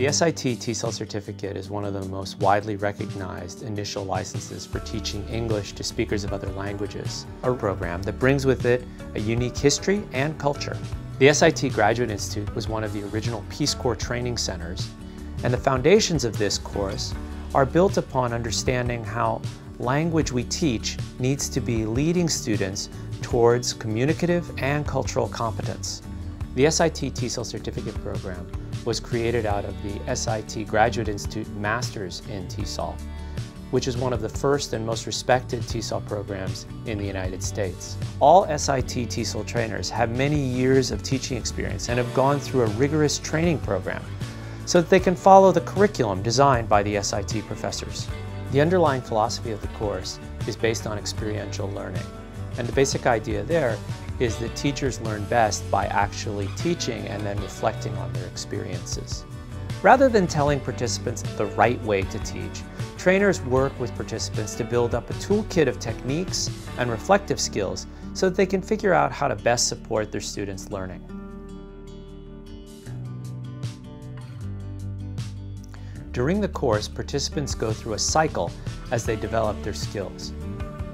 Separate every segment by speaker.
Speaker 1: The SIT TESOL Certificate is one of the most widely recognized initial licenses for teaching English to speakers of other languages, a program that brings with it a unique history and culture. The SIT Graduate Institute was one of the original Peace Corps training centers, and the foundations of this course are built upon understanding how language we teach needs to be leading students towards communicative and cultural competence. The SIT TESOL Certificate program was created out of the SIT Graduate Institute Masters in TESOL, which is one of the first and most respected TESOL programs in the United States. All SIT TESOL trainers have many years of teaching experience and have gone through a rigorous training program so that they can follow the curriculum designed by the SIT professors. The underlying philosophy of the course is based on experiential learning, and the basic idea there is that teachers learn best by actually teaching and then reflecting on their experiences. Rather than telling participants the right way to teach, trainers work with participants to build up a toolkit of techniques and reflective skills so that they can figure out how to best support their students' learning. During the course, participants go through a cycle as they develop their skills.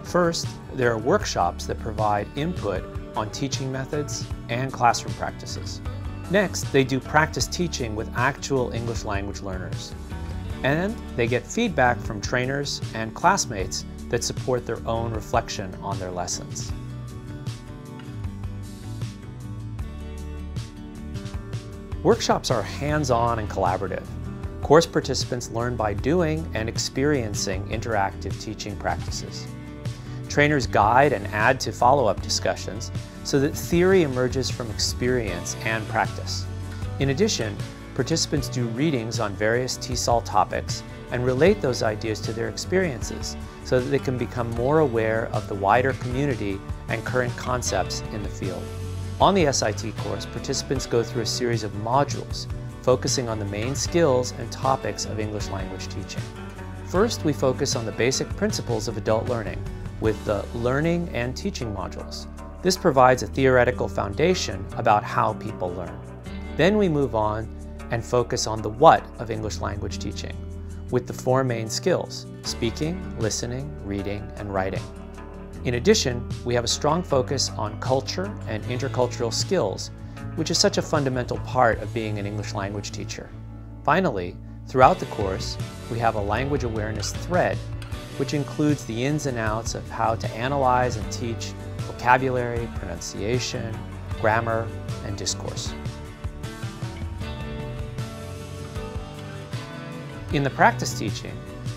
Speaker 1: First, there are workshops that provide input on teaching methods and classroom practices. Next, they do practice teaching with actual English language learners. And they get feedback from trainers and classmates that support their own reflection on their lessons. Workshops are hands-on and collaborative. Course participants learn by doing and experiencing interactive teaching practices. Trainers guide and add to follow-up discussions so that theory emerges from experience and practice. In addition, participants do readings on various TESOL topics and relate those ideas to their experiences so that they can become more aware of the wider community and current concepts in the field. On the SIT course, participants go through a series of modules focusing on the main skills and topics of English language teaching. First, we focus on the basic principles of adult learning with the learning and teaching modules. This provides a theoretical foundation about how people learn. Then we move on and focus on the what of English language teaching with the four main skills: speaking, listening, reading, and writing. In addition, we have a strong focus on culture and intercultural skills, which is such a fundamental part of being an English language teacher. Finally, throughout the course, we have a language awareness thread, which includes the ins and outs of how to analyze and teach vocabulary, pronunciation, grammar, and discourse. In the practice teaching,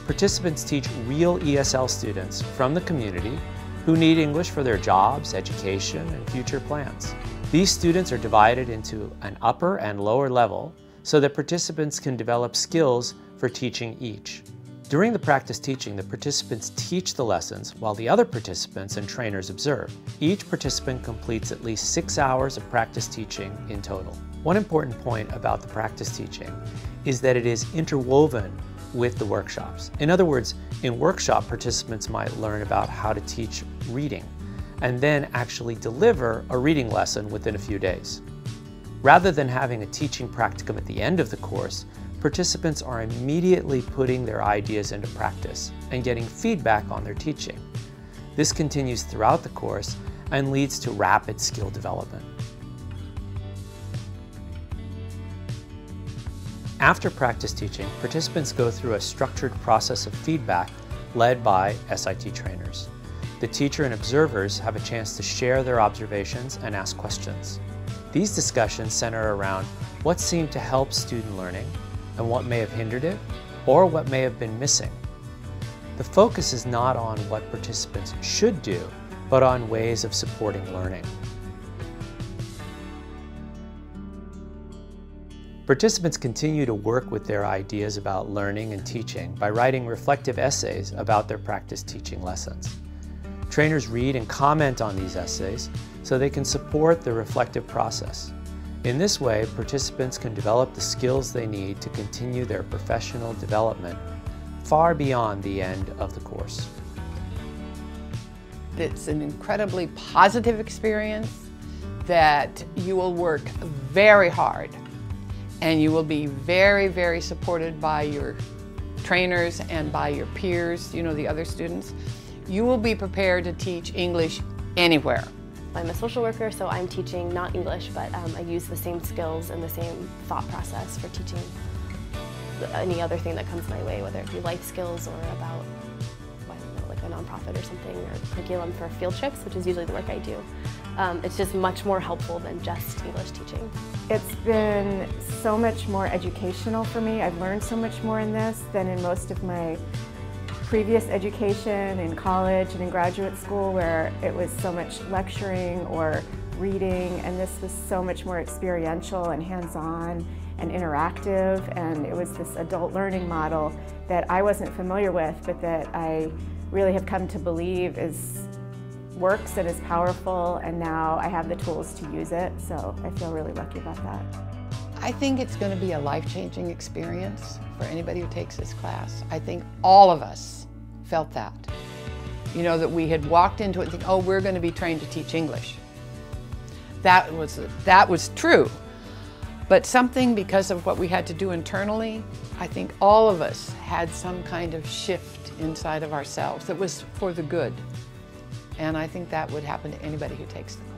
Speaker 1: participants teach real ESL students from the community who need English for their jobs, education, and future plans. These students are divided into an upper and lower level so that participants can develop skills for teaching each. During the practice teaching, the participants teach the lessons while the other participants and trainers observe. Each participant completes at least 6 hours of practice teaching in total. One important point about the practice teaching is that it is interwoven with the workshops. In other words, in workshop, participants might learn about how to teach reading and then actually deliver a reading lesson within a few days. Rather than having a teaching practicum at the end of the course, participants are immediately putting their ideas into practice and getting feedback on their teaching. This continues throughout the course and leads to rapid skill development. After practice teaching, participants go through a structured process of feedback led by SIT trainers. The teacher and observers have a chance to share their observations and ask questions. These discussions center around what seemed to help student learning and what may have hindered it, or what may have been missing. The focus is not on what participants should do, but on ways of supporting learning. Participants continue to work with their ideas about learning and teaching by writing reflective essays about their practice teaching lessons. Trainers read and comment on these essays so they can support the reflective process. In this way, participants can develop the skills they need to continue their professional development far beyond the end of the course.
Speaker 2: It's an incredibly positive experience that you will work very hard and you will be very, very supported by your trainers and by your peers, you know, the other students. You will be prepared to teach English anywhere.
Speaker 3: I'm a social worker, so I'm teaching not English, but I use the same skills and the same thought process for teaching any other thing that comes my way, whether it be life skills or about, I don't know, like a nonprofit or something, or curriculum for field trips, which is usually the work I do. It's just much more helpful than just English teaching.
Speaker 4: It's been so much more educational for me. I've learned so much more in this than in most of my previous education in college and in graduate school, where it was so much lecturing or reading, and this was so much more experiential and hands-on and interactive, and it was this adult learning model that I wasn't familiar with, but that I really have come to believe works and is powerful, and now I have the tools to use it, so I feel really lucky about that.
Speaker 2: I think it's going to be a life-changing experience for anybody who takes this class. I think all of us felt that. You know, that we had walked into it and think, oh, we're going to be trained to teach English. That was true. But something, because of what we had to do internally, I think all of us had some kind of shift inside of ourselves that was for the good. And I think that would happen to anybody who takes the class.